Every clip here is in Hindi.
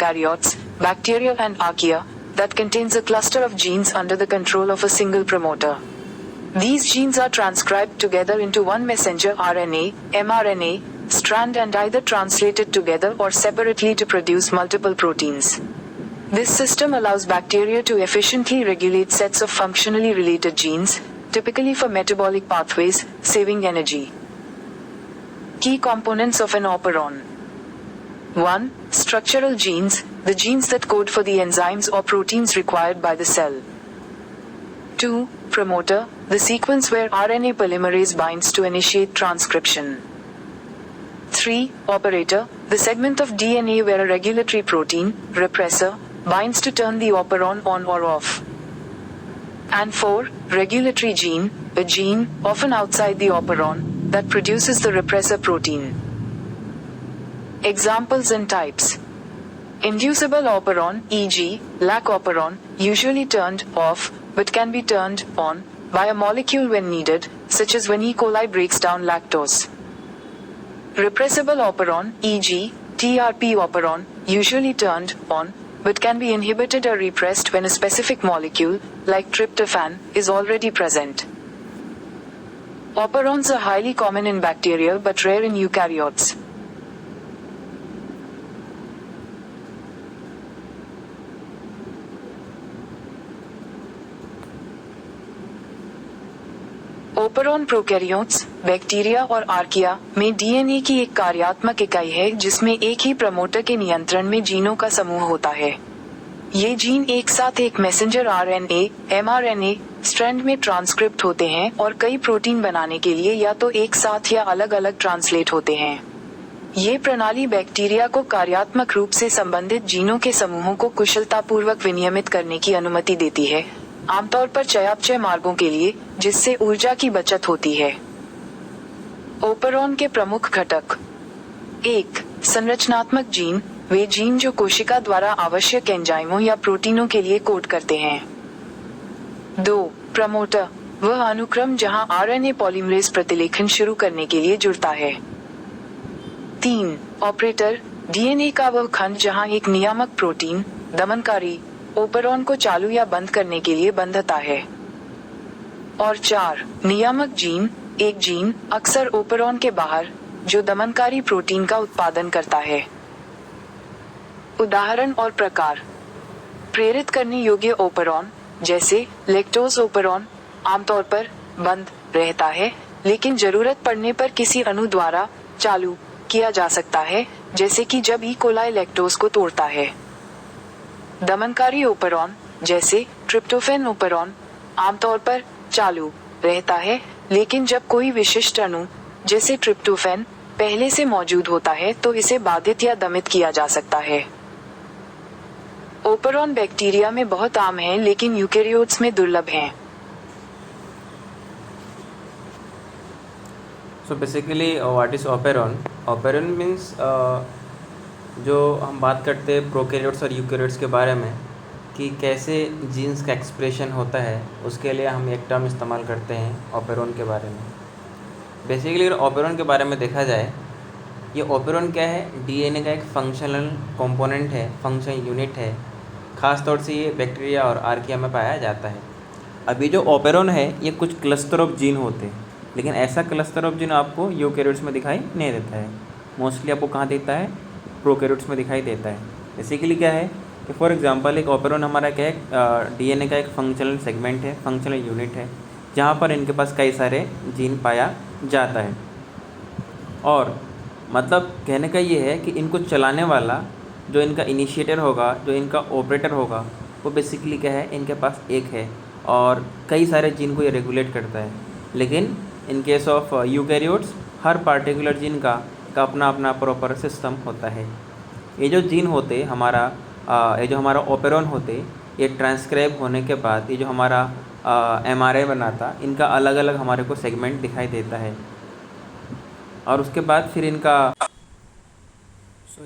eukaryotes, bacteria and archaea, that contains a cluster of genes under the control of a single promoter. These genes are transcribed together into one messenger RNA, mRNA, strand and either translated together or separately to produce multiple proteins. This system allows bacteria to efficiently regulate sets of functionally related genes, typically for metabolic pathways, saving energy. Key components of an operon. 1. Structural genes, the genes that code for the enzymes or proteins required by the cell. 2. Promoter, the sequence where RNA polymerase binds to initiate transcription. 3. Operator, the segment of DNA where a regulatory protein, repressor, binds to turn the operon on or off. And 4. Regulatory gene, a gene, often outside the operon, that produces the repressor protein. Examples and types. Inducible operon, e.g., lac operon, usually turned off, but can be turned on by a molecule when needed, such as when E. coli breaks down lactose. Repressible operon, e.g., TRP operon, usually turned on, but can be inhibited or repressed when a specific molecule, like tryptophan, is already present. Operons are highly common in bacteria but rare in eukaryotes. Operon prokaryotes, bacteria और आर्किया में डीएनए की एक कार्यात्मक इकाई है जिसमें एक ही प्रमोटर के नियंत्रण में जीनों का समूह होता है। ये जीन एक साथ एक मैसेंजर आरएनए, एमआरएनए स्ट्रैंड में ट्रांसक्रिप्ट होते हैं और कई प्रोटीन बनाने के लिए या तो एक साथ या अलग अलग ट्रांसलेट होते हैं। ये प्रणाली बैक्टीरिया को कार्यात्मक रूप से संबंधित जीनों के समूहों को कुशलतापूर्वक विनियमित करने की अनुमति देती है, आमतौर पर चयापचय मार्गों के लिए, जिससे ऊर्जा की बचत होती है। ओपरॉन के प्रमुख घटक। 1. संरचनात्मक जीन, वे जीन जो कोशिका द्वारा आवश्यक एंजाइमों या प्रोटीनों के लिए कोड करते हैं। 2. प्रमोटर, वह अनुक्रम जहां आरएनए पॉलीमरेज प्रतिलेखन शुरू करने के लिए जुड़ता है। 3. ऑपरेटर, डीएनए का वह खंड जहां एक नियामक प्रोटीन, दमनकारी, ओपरॉन को चालू या बंद करने के लिए बंधता है। और 4. नियामक जीन, एक जीन, अक्सर ओपरॉन के बाहर, जो दमनकारी प्रोटीन का उत्पादन करता है। उदाहरण और प्रकार। प्रेरित करने योग्य ओपरॉन, जैसे लैक्टोज ओपरॉन, आमतौर पर बंद रहता है, लेकिन जरूरत पड़ने पर किसी अणु द्वारा चालू किया जा सकता है, जैसे कि जब ई कोलाई लैक्टोज को तोड़ता है। दमनकारी ओपरॉन, जैसे ट्रिप्टोफैन ओपरॉन, आमतौर पर चालू रहता है, लेकिन जब कोई विशिष्ट अणु, जैसे ट्रिप्टोफैन, पहले से मौजूद होता है तो इसे बाधित या दमित किया जा सकता है। ओपरॉन बैक्टीरिया में बहुत आम है लेकिन यूकेरियोट्स में दुर्लभ हैं। So basically what is operon? Operon means जो हम बात करते हैं प्रोकैरियोट्स और यूकेरियोट्स के बारे में कि कैसे जीन्स का एक्सप्रेशन होता है, उसके लिए हम एक टर्म इस्तेमाल करते हैं ओपेरॉन के बारे में। बेसिकली अगर ओपेरॉन के बारे में देखा जाए, ये ओपेरॉन क्या है? डीएनए का एक फंक्शनल कंपोनेंट है, फंक्शनल यूनिट है। ख़ास तौर से ये बैक्टीरिया और आर्किया में पाया जाता है। अभी जो ओपेरॉन है ये कुछ क्लस्टर ऑफ जीन होते हैं, लेकिन ऐसा क्लस्टर ऑफ जीन आपको यूकेरियोट्स में दिखाई नहीं देता है। मोस्टली आपको कहाँ देता है? प्रोकैरियोट्स में दिखाई देता है। बेसिकली क्या है कि फॉर एग्जांपल एक ओपेरॉन हमारा क्या है? डीएनए का एक फंक्शनल सेगमेंट है, फंक्शनल यूनिट है, जहाँ पर इनके पास कई सारे जीन पाया जाता है। और मतलब कहने का ये है कि इनको चलाने वाला जो इनका इनिशिएटर होगा, जो इनका ऑपरेटर होगा, वो बेसिकली क्या है? इनके पास एक है और कई सारे जीन को ये रेगुलेट करता है। लेकिन in case of eukaryotes her particular gene का अपना अपना प्रॉपर सिस्टम होता है। ये जो जीन होते हमारा ये जो हमारा ओपेरॉन होते, ये ट्रांसक्राइब होने के बाद ये जो हमारा एमआरए बनाता, इनका अलग अलग हमारे को सेगमेंट दिखाई देता है। और उसके बाद फिर इनका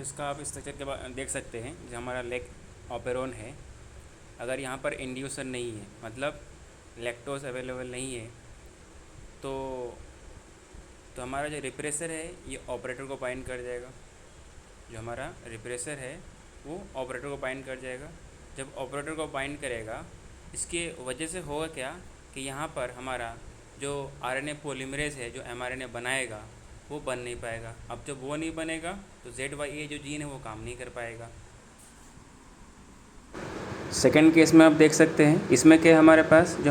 इसका आप स्ट्रक्चर के बाद देख सकते हैं। जो हमारा लेक ओपेरॉन है, अगर यहाँ पर इंड्यूसर नहीं है, मतलब लैक्टोज अवेलेबल नहीं है, तो हमारा जो रिप्रेसर है ये ऑपरेटर को बाइंड कर जाएगा। जो हमारा रिप्रेसर है वो ऑपरेटर को बाइंड कर जाएगा। जब ऑपरेटर को बाइंड करेगा, इसके वजह से होगा क्या कि यहाँ पर हमारा जो आरएनए पॉलीमरेज है, जो एमआरएनए बनाएगा, वो बन नहीं पाएगा। अब जब वो नहीं बनेगा तो ZYA जो जीन है वो काम नहीं कर पाएगा। सेकेंड केस में आप देख सकते हैं, इसमें क्या है, हमारे पास जो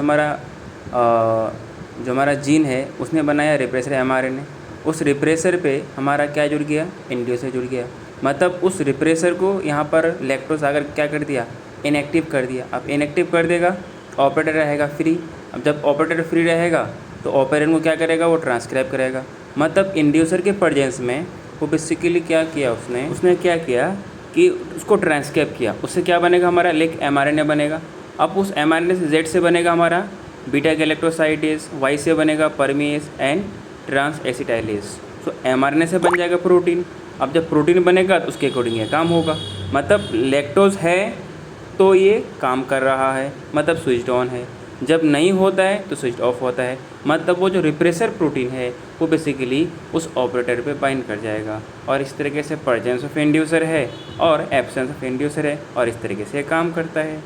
हमारा जीन है उसने बनाया रिप्रेसर एमआरएनए। उस रिप्रेसर पे हमारा क्या जुड़ गया, इंड्यूसर जुड़ गया। मतलब उस रिप्रेसर को यहाँ पर लैक्टोज आकर क्या कर दिया, इनएक्टिव कर दिया। अब इनएक्टिव कर देगा, ऑपरेटर रहेगा फ्री। अब जब ऑपरेटर फ्री रहेगा तो ऑपरेटर को क्या करेगा, वो ट्रांसक्राइब करेगा। मतलब इंड्यूसर के प्रेजेंस में वो बेसिकली क्या किया, उसने क्या किया कि उसको ट्रांसक्राइब किया। उससे क्या बनेगा, हमारा लेक एमआरएनए बनेगा। अब उस एमआरएनए से Z से बनेगा हमारा बीटा गैलेक्टोसाइडेज, Y से बनेगा permease and transacetylase. So mRNA से बन जाएगा प्रोटीन। अब जब प्रोटीन बनेगा तो उसके अकॉर्डिंग ये काम होगा। मतलब लैक्टोज है तो ये काम कर रहा है, मतलब स्विच्ड ऑन है। जब नहीं होता है तो स्विच ऑफ होता है। मतलब वो जो रिप्रेसर प्रोटीन है वो बेसिकली उस ऑपरेटर पे बाइंड कर जाएगा। और इस तरीके से प्रेजेंस ऑफ इंड्यूसर है और एब्सेंस ऑफ इंड्यूसर है, और इस तरीके से काम करता है।